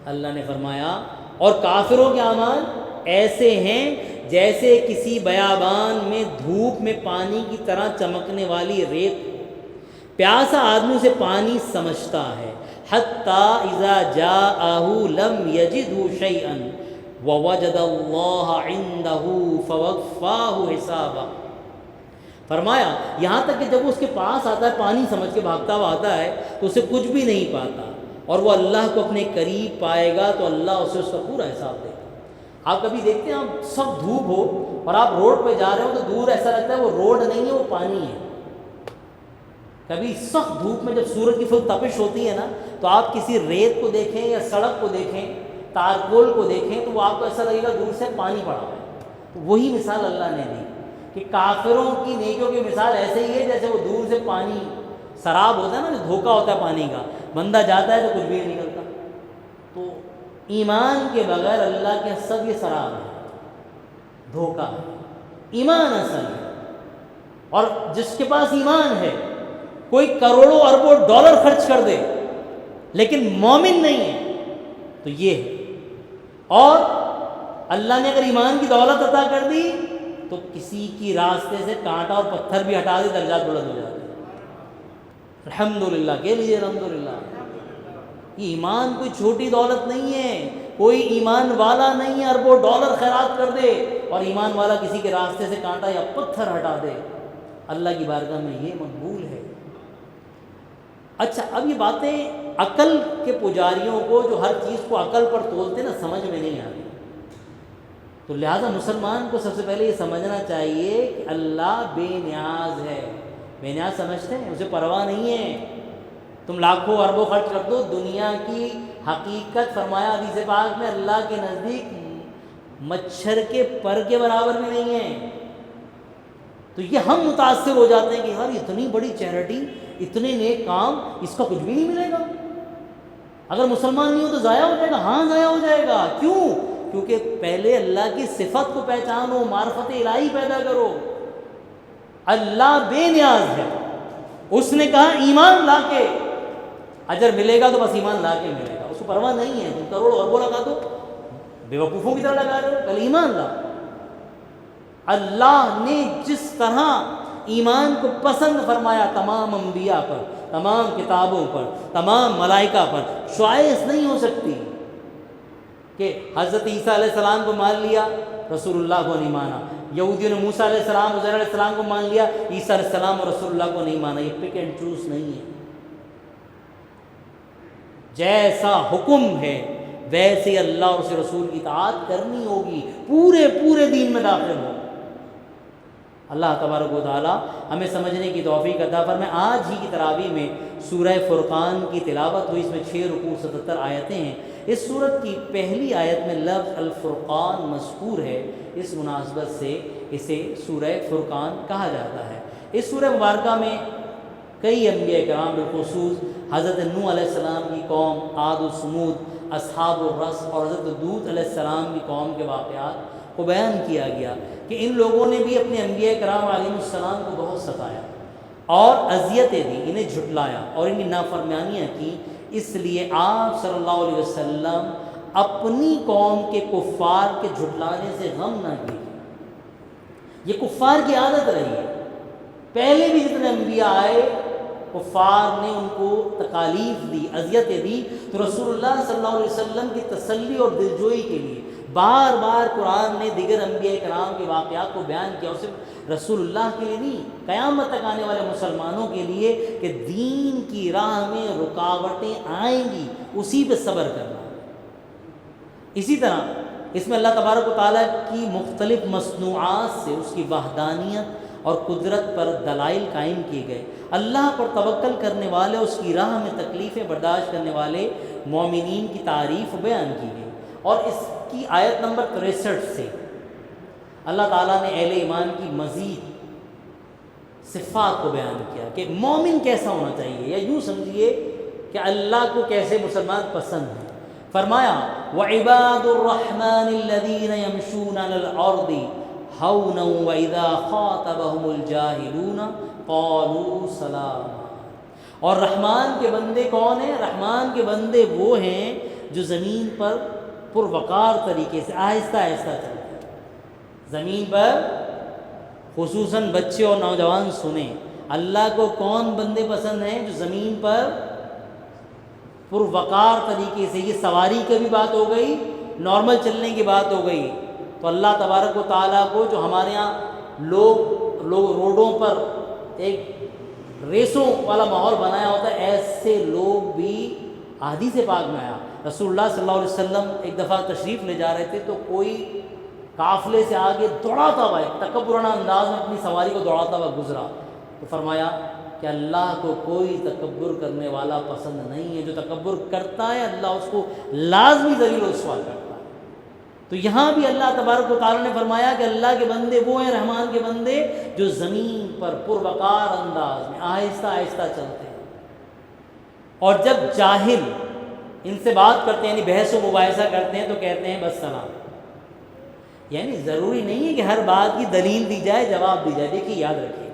اللہ نے فرمایا اور کافروں کے اعمال ایسے ہیں جیسے کسی بیابان میں دھوپ میں پانی کی طرح چمکنے والی ریت ہو، پیاسا آدمی اسے پانی سمجھتا ہے، حتیٰ اذا جاءہ لم یجدہ شیئا ووجد اللہ عندہ فوفاہ حسابہ۔ فرمایا یہاں تک کہ جب وہ اس کے پاس آتا ہے، پانی سمجھ کے بھاگتا ہوا آتا ہے تو اسے کچھ بھی نہیں پاتا، اور وہ اللہ کو اپنے قریب پائے گا تو اللہ اسے اس کا پورا حساب دے گا۔ آپ کبھی دیکھتے ہیں آپ سخت دھوپ ہو اور آپ روڈ پہ جا رہے ہو تو دور ایسا لگتا ہے وہ روڈ نہیں ہے وہ پانی ہے. کبھی سخت دھوپ میں جب سورج کی فل تپش ہوتی ہے نا تو آپ کسی ریت کو دیکھیں یا سڑک کو دیکھیں تارکول کو دیکھیں تو وہ آپ کو ایسا لگے گا دور سے پانی پڑا ہوا ہے. تو وہی مثال اللہ نے دی کہ کافروں کی نیکیوں کی مثال ایسے ہی ہے جیسے وہ دور سے پانی سراب ہوتا ہے نا جو دھوکا ہوتا ہے پانی کا, بندہ جاتا ہے تو کچھ بھی نہیں نکلتا. تو ایمان کے بغیر اللہ کے سب یہ سراب ہے, دھوکا ہے. ایمان اصل ہے. اور جس کے پاس ایمان ہے کوئی کروڑوں اربوں ڈالر خرچ کر دے لیکن مومن نہیں ہے تو یہ ہے. اور اللہ نے اگر ایمان کی دولت عطا کر دی تو کسی کی راستے سے کانٹا اور پتھر بھی ہٹا دے درجات بلند ہو جاتے ہیں. الحمدللہ کے لیے الحمدللہ. یہ ایمان کوئی چھوٹی دولت نہیں ہے. کوئی ایمان والا نہیں ہے اربوں ڈالر خیرات کر دے اور ایمان والا کسی کے راستے سے کانٹا یا پتھر ہٹا دے, اللہ کی بارگاہ میں یہ مقبول ہے. اچھا, اب یہ باتیں عقل کے پجاریوں کو جو ہر چیز کو عقل پر تولتے نا سمجھ میں نہیں آتی. تو لہٰذا مسلمان کو سب سے پہلے یہ سمجھنا چاہیے کہ اللہ بے نیاز ہے. بے نیاز سمجھتے ہیں, اسے پرواہ نہیں ہے. تم لاکھوں اربوں خرچ کر دو, دنیا کی حقیقت فرمایا حدیث پاک میں اللہ کے نزدیک مچھر کے پر کے برابر بھی نہیں ہے. تو یہ ہم متاثر ہو جاتے ہیں کہ یار اتنی بڑی چیریٹی, اتنے نیک کام, اس کا کچھ بھی نہیں ملے گا. اگر مسلمان نہیں ہو تو ضائع ہو جائے گا. ہاں ضائع ہو جائے گا. کیوں؟ کیونکہ پہلے اللہ کی صفت کو پہچانو, معرفت الہی پیدا کرو. اللہ بے نیاز ہے. اس نے کہا ایمان لا کے اجر ملے گا تو بس ایمان لا کے ملے گا, اس کو پرواہ نہیں ہے. تم کروڑ اربوں لگا دو, بیوقوفوں کی طرح لگا رہے ہو. پہلے ایمان لا. اللہ نے جس طرح ایمان کو پسند فرمایا تمام انبیاء پر, تمام کتابوں پر, تمام ملائکہ پر, چوائس نہیں ہو سکتی کہ حضرت عیسیٰ علیہ السلام کو مان لیا رسول اللہ کو نہیں مانا, یہودیوں نے موسیٰ علیہ السلام عزیر علیہ السلام کو مان لیا, عیسیٰ علیہ السلام اور رسول اللہ کو نہیں مانا. یہ پک اینڈ چوز نہیں ہے. جیسا حکم ہے ویسے اللہ اور اس رسول کی اطاعت کرنی ہوگی, پورے دین میں داخل ہو. اللہ تبارک و تعالی ہمیں سمجھنے کی توفیق عطا فرمائے. آج ہی کی تراویح میں سورہ فرقان کی تلاوت ہوئی, اس میں 6 رکوع 77 آیتیں ہیں. اس سورت کی پہلی آیت میں لفظ الفرقان مذکور ہے, اس مناسبت سے اسے سورہ فرقان کہا جاتا ہے. اس سورہ مبارکہ میں کئی انبیاء کرام بالخصوص حضرت نوح علیہ السلام کی قوم, عاد و سمود, اصحاب الرس اور حضرت لوط علیہ السلام کی قوم کے واقعات کو بیان کیا گیا کہ ان لوگوں نے بھی اپنے انبیاء کرام علیہ السلام کو بہت ستایا اور اذیتیں دی, انہیں جھٹلایا اور انہیں نافرمانیاں کی. اس لیے آپ صلی اللہ علیہ وسلم اپنی قوم کے کفار کے جھٹلانے سے غم نہ کیجیے. یہ کفار کی عادت رہی ہے. پہلے بھی جتنے انبیاء آئے کفار نے ان کو تکالیف دی, اذیتیں دی, تو رسول اللہ صلی اللہ علیہ وسلم کی تسلی اور دلجوئی کے لیے بار بار قرآن نے دیگر انبیاء کرام کے واقعات کو بیان کیا, اور صرف رسول اللہ کے لیے نہیں, قیامت تک آنے والے مسلمانوں کے لیے کہ دین کی راہ میں رکاوٹیں آئیں گی, اسی پہ صبر کرنا. اسی طرح اس میں اللہ تبارک و تعالیٰ کی مختلف مصنوعات سے اس کی وحدانیت اور قدرت پر دلائل قائم کیے گئے. اللہ پر توکل کرنے والے, اس کی راہ میں تکلیفیں برداشت کرنے والے مومنین کی تعریف بیان کی گئی. اور اس کی آیت نمبر 63 سے اللہ تعالیٰ نے اہل ایمان کی مزید صفات کو بیان کیا کہ مومن کیسا ہونا چاہیے, یا یوں سمجھیے کہ اللہ کو کیسے مسلمان پسند ہیں. فرمایا وَعِبَادُ الرَّحْمَنِ الَّذِينَ يَمْشُونَ عَلَى الْأَرْضِ هَوْنًا وَإِذَا خَاطَبَهُمُ الْجَاهِلُونَ قَالُوا سَلَامًا. اور رحمان کے بندے کون ہیں؟ رحمان کے بندے وہ ہیں جو زمین پر پروقار طریقے سے آہستہ آہستہ چلتے ہیں. زمین پر خصوصاً بچے اور نوجوان سنیں, اللہ کو کون بندے پسند ہیں؟ جو زمین پر پروقار طریقے سے, یہ سواری کی بھی بات ہو گئی, نارمل چلنے کی بات ہو گئی. تو اللہ تبارک و تعالیٰ کو جو ہمارے ہاں لوگ روڈوں پر ایک ریسوں والا ماحول بنایا ہوتا ہے, ایسے لوگ بھی حدیث پاک میں آیا رسول اللہ صلی اللہ علیہ وسلم ایک دفعہ تشریف لے جا رہے تھے تو کوئی قافلے سے آگے دوڑاتا ہوا ایک تکبرانہ انداز میں اپنی سواری کو دوڑاتا ہوا گزرا تو فرمایا کہ اللہ کو کوئی تکبر کرنے والا پسند نہیں ہے، جو تکبر کرتا ہے اللہ اس کو لازمی ذلیل و رسوا کرتا ہے۔ تو یہاں بھی اللہ تبارک و تعالیٰ نے فرمایا کہ اللہ کے بندے وہ ہیں، رحمان کے بندے جو زمین پر پروقار انداز میں آہستہ آہستہ چلتے ہیں، اور جب جاہل ان سے بات کرتے ہیں یعنی بحث و مباحثہ کرتے ہیں تو کہتے ہیں بس سلام۔ یعنی ضروری نہیں ہے کہ ہر بات کی دلیل دی جائے، جواب دی جائے۔ دیکھیے یاد رکھیے،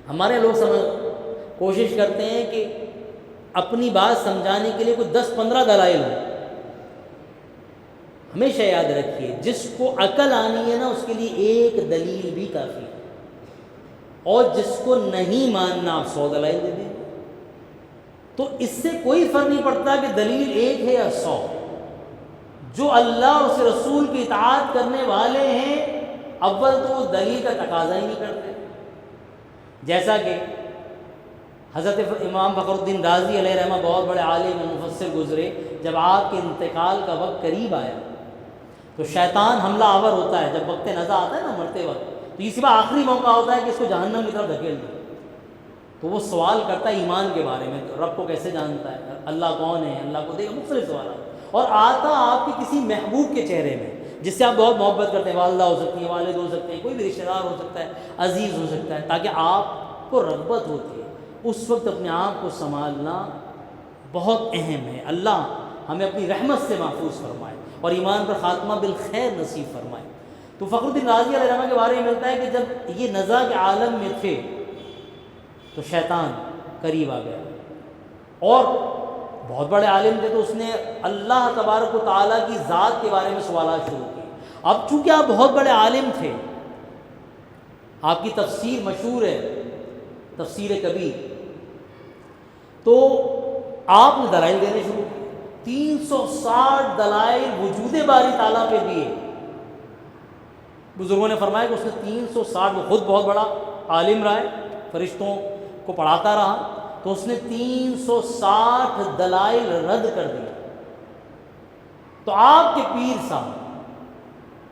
ہمارے لوگ کوشش کرتے ہیں کہ اپنی بات سمجھانے کے لیے کوئی 10-15 دلائل ہوں۔ ہمیشہ یاد رکھیے جس کو عقل آنی ہے نا اس کے لیے ایک دلیل بھی کافی ہے، اور جس کو نہیں ماننا آپ 100 دلائل دے دیں۔ تو اس سے کوئی فرق نہیں پڑتا کہ دلیل ایک ہے یا 100۔ جو اللہ اور اس رسول کی اطاعت کرنے والے ہیں اول تو وہ دلیل کا تقاضا ہی نہیں کرتے۔ جیسا کہ حضرت امام فخر الدین رازی علیہ رحمہ بہت بڑے عالم مفسر گزرے، جب آپ کے انتقال کا وقت قریب آیا تو شیطان حملہ آور ہوتا ہے۔ جب وقت نزا آتا ہے نا مرتے وقت، تو اسی بار آخری موقع ہوتا ہے کہ اس کو جہنم کی طرف دھکیل دو۔ تو وہ سوال کرتا ہے ایمان کے بارے میں، رب کو کیسے جانتا ہے، اللہ کون ہے، اللہ کو دیکھ، مختلف سوالات، اور آتا آپ کے کسی محبوب کے چہرے میں جس سے آپ بہت محبت کرتے ہیں، والدہ ہو سکتی ہیں، والد ہو سکتے ہیں، کوئی بھی رشتہ دار ہو سکتا ہے، عزیز ہو سکتا ہے، تاکہ آپ کو رغبت ہوتی ہے اس وقت اپنے آپ کو سنبھالنا بہت اہم ہے۔ اللہ ہمیں اپنی رحمت سے محفوظ فرمائے اور ایمان پر خاتمہ بالخیر نصیب فرمائے۔ تو فخر الدین رازی علیہ رحمہ کے بارے میں ملتا ہے کہ جب یہ نزا کے عالم میں تھے تو شیطان قریب آ گیا، اور بہت بڑے عالم تھے تو اس نے اللہ تبارک و تعالیٰ کی ذات کے بارے میں سوالات شروع کیے۔ اب چونکہ آپ بہت بڑے عالم تھے، آپ کی تفسیر مشہور ہے، تفسیر کبیر، تو آپ نے دلائل دینے شروع کیے۔ 360 دلائل وجود باری تعالیٰ پہ دیے۔ بزرگوں نے فرمایا کہ اس نے 360، وہ خود بہت بڑا عالم رہا ہے، فرشتوں کو پڑھاتا رہا، تو اس نے 360 دلائل رد کر دیا۔ تو آپ کے پیر صاحب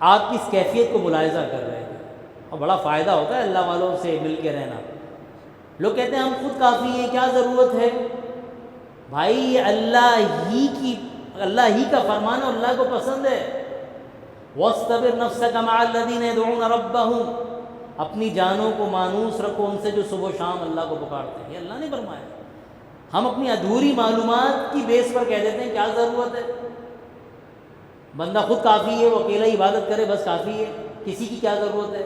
آپ کی اس کیفیت کو ملاحظہ کر رہے تھے، اور بڑا فائدہ ہوتا ہے اللہ والوں سے مل کے رہنا۔ لوگ کہتے ہیں ہم خود کافی ہیں، کیا ضرورت ہے؟ بھائی یہ اللہ ہی کا فرمان ہے، اللہ کو پسند ہے۔ وَاصْطَبِرْ نَفْسَكَ مَعَ الَّذِينَ يَدْعُونَ رَبَّهُمْ، اپنی جانوں کو مانوس رکھو ان سے جو صبح و شام اللہ کو پکارتے ہیں۔ یہ اللہ نے فرمایا۔ ہم اپنی ادھوری معلومات کی بیس پر کہہ دیتے ہیں کیا ضرورت ہے، بندہ خود کافی ہے، وہ اکیلا عبادت کرے بس کافی ہے، کسی کی کیا ضرورت ہے۔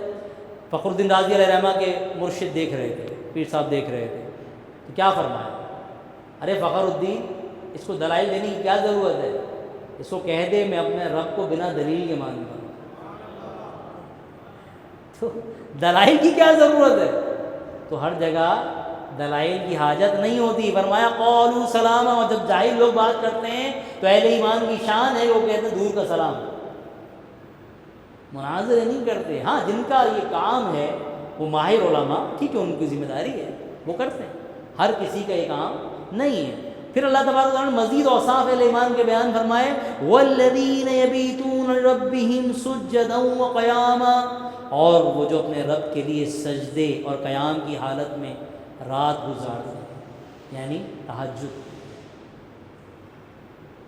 فخر الدین رازی علیہ رحمہ کے مرشد دیکھ رہے تھے، پیر صاحب دیکھ رہے تھے، تو کیا فرمایا؟ ارے فخر الدین، اس کو دلائل دینے کی کیا ضرورت ہے؟ اس کو کہہ دے میں اپنے رب کو بنا دلیل کے مانتا ہوں۔ تو دلائل کی کیا ضرورت ہے؟ تو ہر جگہ دلائل کی حاجت نہیں ہوتی۔ فرمایا قولوا سلاما، اور جب جاہل لوگ بات کرتے ہیں تو اہل ایمان کی شان ہے وہ کہتے ہیں دور کا سلام، مناظرے نہیں کرتے۔ ہاں جن کا یہ کام ہے وہ ماہر علماء، ٹھیک ہے، ان کی ذمہ داری ہے، وہ کرتے ہیں، ہر کسی کا یہ کام نہیں ہے۔ پھر اللہ تبارک و تعالیٰ نے مزید اوصاف اہل ایمان کے بیان فرمائے، وَالَّذِينَ يَبِيتُونَ لِرَبِّهِمْ سُجَّدًا وَقِيَامًا، اور وہ جو اپنے رب کے لیے سجدے اور قیام کی حالت میں رات گزارتے ہیں، یعنی تہجد۔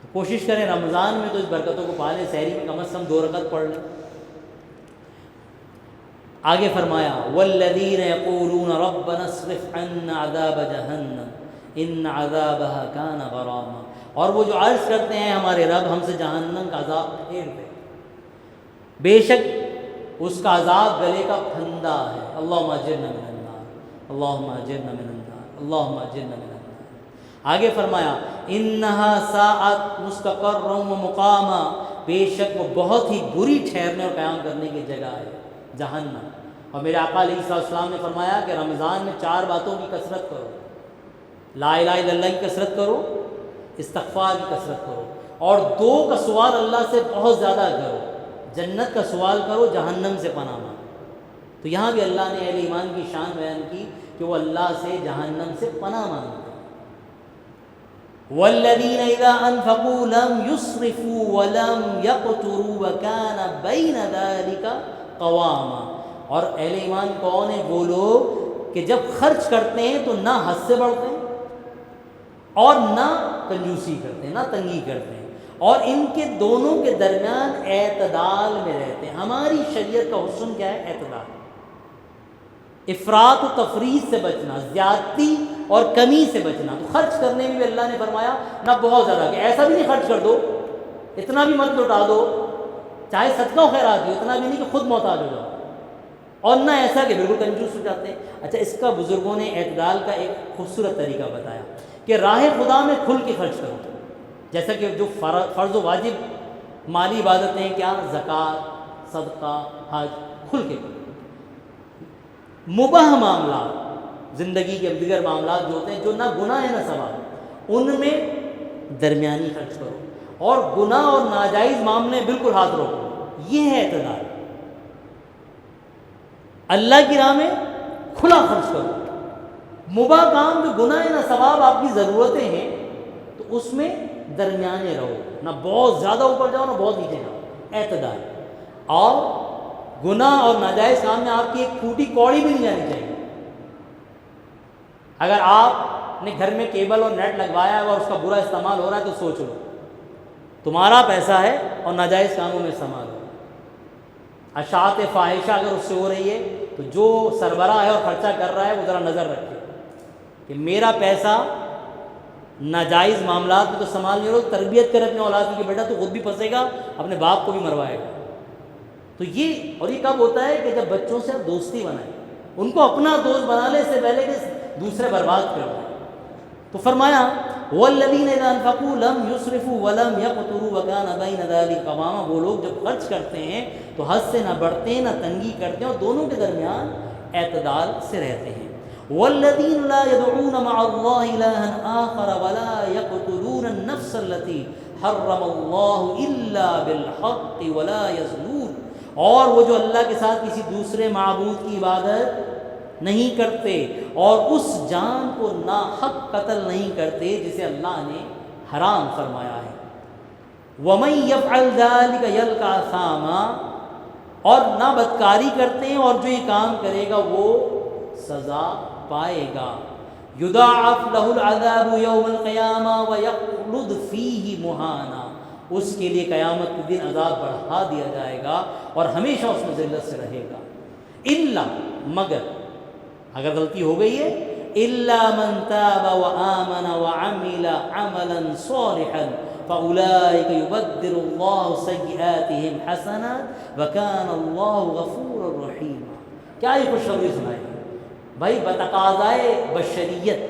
تو کوشش کریں رمضان میں تو اس برکتوں کو پالیں، سحری میں کم از کم 2 رکعت پڑھ لیں۔ آگے فرمایا وَالَّذِينَ يَقُولُونَ رَبَّنَا اصْرِفْ عَنَّا عَذَابَ جَهَنَّمَ إِنَّ عَذَابَهَا كَانَ غَرَامًا، اور وہ جو عرض کرتے ہیں ہمارے رب ہم سے جہنم کا عذاب پھیر دے، بے شک اس کا عذاب گلے کا پھندا ہے۔ اللہم اجرنا من النار، اللہم اجرنا من النار، اللہم اجرنا من النار۔ آگے فرمایا انها ساءت مستقرا ومقاما، بے شک وہ بہت ہی بری ٹھہرنے اور قیام کرنے کی جگہ ہے جہنم۔ اور میرے آقا علیہ السلام نے فرمایا کہ رمضان میں 4 باتوں کی کثرت کرو، لا الہ الا اللہ کی کثرت کرو، استغفار کی کثرت کرو، اور 2 کا سوال اللہ سے بہت زیادہ کرو، جنت کا سوال کرو، جہنم سے پناہ مانگو۔ تو یہاں بھی اللہ نے اہل ایمان کی شان بیان کی کہ وہ اللہ سے جہنم سے پناہ مانگتے ہیں۔ والذین اذا انفقوا لم يسرفوا ولم يقتروا وكان بین ذلک قواما. اور اہل ایمان کون ہیں؟ وہ لوگ کہ جب خرچ کرتے ہیں تو نہ حد سے بڑھتے ہیں اور نہ کنجوسی کرتے ہیں، نہ تنگی کرتے ہیں، اور ان کے دونوں کے درمیان اعتدال میں رہتے ہیں. ہماری شریعت کا حسن کیا ہے؟ اعتدال، افراط و تفریط سے بچنا، زیادتی اور کمی سے بچنا. تو خرچ کرنے میں بھی اللہ نے فرمایا نہ بہت زیادہ، کہ ایسا بھی نہیں خرچ کر دو، اتنا بھی مت لٹا دو، چاہے صدقہ و خیرات ہو، اتنا بھی نہیں کہ خود محتاج ہو جاؤ، اور نہ ایسا کہ بالکل کنجوس ہو جاتے ہیں. اچھا، اس کا بزرگوں نے اعتدال کا ایک خوبصورت طریقہ بتایا کہ راہ خدا میں کھل کے خرچ کرو. جیسا کہ جو فرض و واجب مالی عبادتیں ہیں، کیا؟ زکوٰۃ، صدقہ، حج، کھل کے کرو. مباح معاملات، زندگی کے دیگر معاملات جو ہوتے ہیں جو نہ گناہ ہے نہ ثواب، ان میں درمیانی خرچ کرو، اور گناہ اور ناجائز معاملے بالکل ہاتھ روکو. یہ ہے اعتدال. اللہ کی راہ میں کھلا خرچ کرو. مباح کام جو گناہ نہ ثواب آپ کی ضرورتیں ہیں تو اس میں درمیانے رہو، نہ بہت زیادہ اوپر جاؤ نہ بہت نیچے جاؤ. اعتدال. اور گناہ اور ناجائز کام میں آپ کی ایک پھوٹی کوڑی بھی نہیں جانی چاہیے. اگر آپ نے گھر میں کیبل اور نیٹ لگوایا ہے اور اس کا برا استعمال ہو رہا ہے تو سوچ لو، تمہارا پیسہ ہے اور ناجائز کاموں میں استعمال ہو. اشاعت فاحشہ اگر اس سے ہو رہی ہے تو جو سربراہ ہے اور خرچہ کر رہا ہے وہ ذرا نظر رکھے کہ میرا پیسہ ناجائز معاملات میں تو استعمال نہیں ہو رہا. تربیت کرے اپنے اولاد کی کہ بیٹا تو خود بھی پھنسے گا، اپنے باپ کو بھی مروائے گا. تو یہ کب ہوتا ہے کہ جب بچوں سے آپ دوستی بنائیں، ان کو اپنا دوست بنا لیں، اس سے پہلے کہ دوسرے برباد کر دیں. تو فرمایا والذین اذا انفقوا لم یسرفوا ولم یقتروا وکان بین ذلک قواما. وہ لوگ جب خرچ کرتے ہیں تو حد سے نہ بڑھتے ہیں نہ تنگی کرتے ہیں، اور دونوں کے درمیان اعتدال سے رہتے ہیں. والذین لا يدعون مع اللہ الہا آخر ولا یقتلون النفس التي حرم اللہ الا بالحق ولا یزنون. اور وہ جو اللہ کے ساتھ کسی دوسرے معبود کی عبادت نہیں کرتے اور اس جان کو ناحق قتل نہیں کرتے جسے اللہ نے حرام فرمایا ہے. وَمَن يَفْعَلْ ذَلِكَ يَلْقَ أَثَامًا. اور نہ بدکاری کرتے ہیں اور جو یہ کام کرے گا وہ سزا پائے گا. يُضَاعَفْ لَهُ الْعَذَابُ يَوْمَ الْقِيَامَةِ وَيَخْلُدْ فِيهِ مُهَانًا. اس کے لیے قیامت کے دن عذاب بڑھا دیا جائے گا اور ہمیشہ اس میں ذلت سے رہے گا. الا، مگر اگر غلطی ہو گئی ہے، الا من تاب وآمن وعمل عملا صالحا فاولئک یبدل اللہ سیئاتہم حسنات وکان اللہ غفورا رحیما. کیا یہ خوشخبری سنائی بھائی؟ بتقاضائے بشریت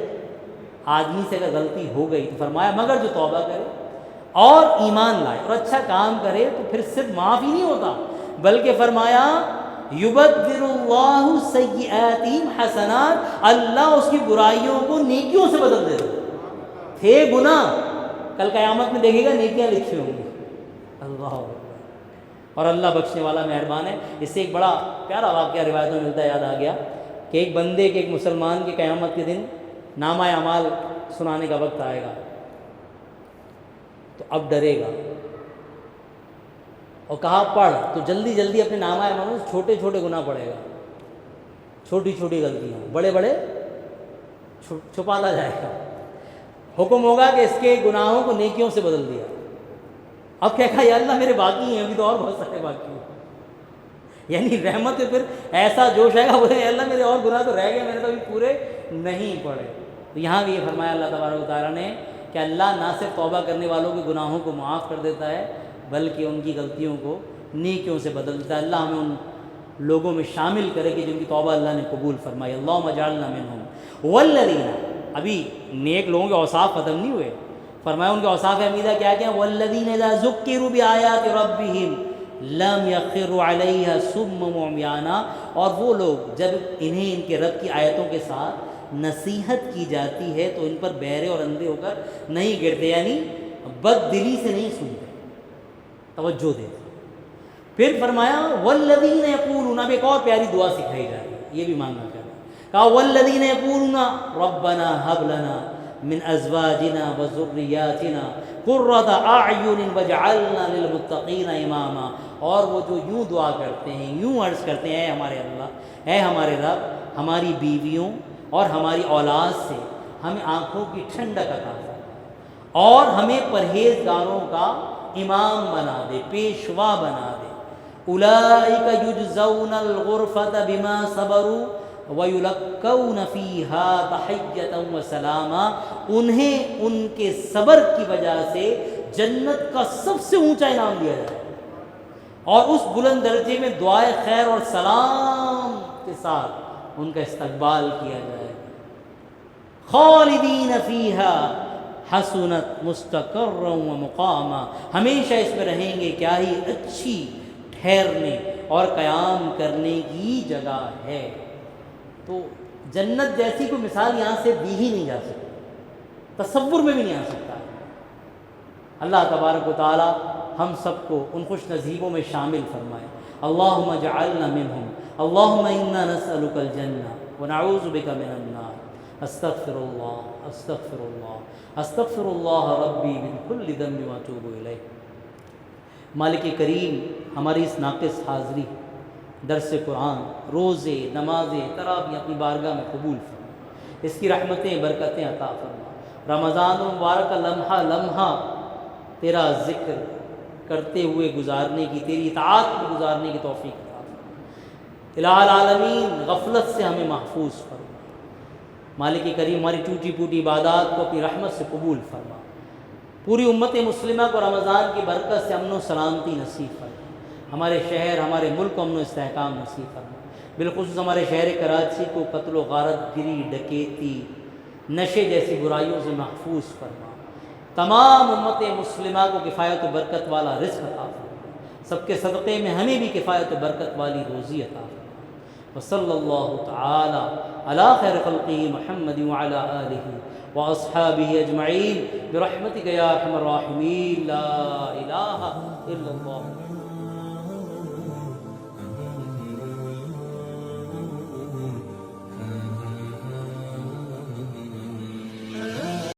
آدمی سے اگر غلطی ہو گئی تو فرمایا مگر جو توبہ کرے اور ایمان لائے اور اچھا کام کرے تو پھر صرف معاف ہی نہیں ہوتا، بلکہ فرمایا یبدل اللہ سیئاتہم حسنات. اللہ اس کی برائیوں کو نیکیوں سے بدل دے گا. تھے گناہ، کل قیامت میں دیکھے گا نیکیاں لکھی ہوں گی. اللہ اور اللہ بخشنے والا مہربان ہے. اس سے ایک بڑا پیارا واقعہ روایتوں میں ملتا یاد آ گیا کہ ایک بندے کے، ایک مسلمان کے قیامت کے دن نامہ اعمال سنانے کا وقت آئے گا تو اب ڈرے گا اور کہا پڑھ، تو جلدی جلدی اپنے نامہ اعمال میں چھوٹے چھوٹے گناہ پڑھے گا، چھوٹی چھوٹی غلطیاں، بڑے بڑے چھپاتا جائے گا. حکم ہوگا کہ اس کے گناہوں کو نیکیوں سے بدل دیا. اب کہا کہ یا اللہ میرے باقی ہیں، ابھی تو اور بہت سارے باقی ہیں. یعنی رحمت پہ پھر ایسا جوش آئے گا، بولے اللہ میرے اور گناہ تو رہ گئے، میں نے تو ابھی پورے نہیں پڑھے. تو یہاں بھی یہ فرمایا اللہ تبارک و تعالیٰ نے کہ اللہ نہ صرف توبہ کرنے والوں کے گناہوں کو معاف کر دیتا ہے بلکہ ان کی غلطیوں کو نیکیوں سے بدل دیتا ہے. اللہ ہمیں ان لوگوں میں شامل کرے کہ جن کی توبہ اللہ نے قبول فرمائی. اللہم اجعلنا منہم. والذین، ابھی نیک لوگوں کے اوصاف ختم نہیں ہوئے، فرمایا ان کے اوصاف حمیدہ کیا کیا؟ والذین اذا ذکروا بآیات ربہم لم یخروا علیہا صما وعمیانا. اور وہ لوگ جب انہیں ان کے رب کی آیتوں کے ساتھ نصیحت کی جاتی ہے تو ان پر بہرے اور اندھے ہو کر نہیں گرتے، یعنی بد دلی سے نہیں سنتے، توجہ دیتے. پھر فرمایا والذین یقولون، اب ایک اور پیاری دعا سکھائی جا رہی ہے، یہ بھی مانگنا چاہتا ہے. کہا والذین یقولون ربنا هب لنا من ازواجنا وذریاتنا قرۃ اعین واجعلنا للمتقین اماما. اور وہ جو یوں دعا کرتے ہیں، یوں عرض کرتے ہیں، اے ہمارے اللہ، اے ہمارے رب، ہماری بیویوں اور ہماری اولاد سے ہمیں آنکھوں کی ٹھنڈک عطا فرما اور ہمیں پرہیزگاروں کا امام بنا دے، پیشوا بنا دے. اولئک یجزون الغرفۃ بما صبروا وَيُلَقَّوْنَ فِيهَا تَحِيَّةً وَسَلَامًا. انہیں ان کے صبر کی وجہ سے جنت کا سب سے اونچا انعام دیا جائے اور اس بلند درجے میں دعائے خیر اور سلام کے ساتھ ان کا استقبال کیا جائے. خالدین فیہا حسنت مستقرا ومقاما. ہمیشہ اس میں رہیں گے، کیا ہی اچھی ٹھہرنے اور قیام کرنے کی جگہ ہے. تو جنت جیسی کوئی مثال یہاں سے دی ہی نہیں جا سکتی، تصور میں بھی نہیں آ سکتا. اللہ تبارک و تعالی ہم سب کو ان خوش نصیبوں میں شامل فرمائے. اللہم اجعلنا منہم. اللہم انا نسألک الجنہ ونعوذ بک من النار. استغفر اللہ استغفر اللہ استغفر اللہ ربی من کل ذنب واتوب الیہ. مالک کریم ہماری اس ناقص حاضری، درس قرآن، روزے، نمازیں، تراویح اپنی بارگاہ میں قبول فرما. اس کی رحمتیں برکتیں عطا فرما. رمضان المبارک کا لمحہ لمحہ تیرا ذکر کرتے ہوئے گزارنے کی، تیری اطاعت میں گزارنے کی توفیق عطا فرما. الہ العالمین غفلت سے ہمیں محفوظ فرما. مالک کریم ہماری ٹوٹی پوٹی عبادات کو اپنی رحمت سے قبول فرما. پوری امت مسلمہ کو رمضان کی برکت سے امن و سلامتی نصیب فرما. ہمارے شہر، ہمارے ملک کو امن و استحکام نصیب فرما. بالخصوص ہمارے شہر کراچی کو قتل و غارت گری، ڈکیتی، نشے جیسی برائیوں سے محفوظ فرما. تمام امت مسلمہ کو کفایت و برکت والا رزق عطا فرما. سب کے صدقے میں ہمیں بھی کفایت و برکت والی روزی عطا فرما. وصلی اللہ تعالی علی خیر خلقہ محمد وعلی آلہ واصحابہ اجمعین برحمتک یا ارحم الراحمین. لا الہ الا اللہ.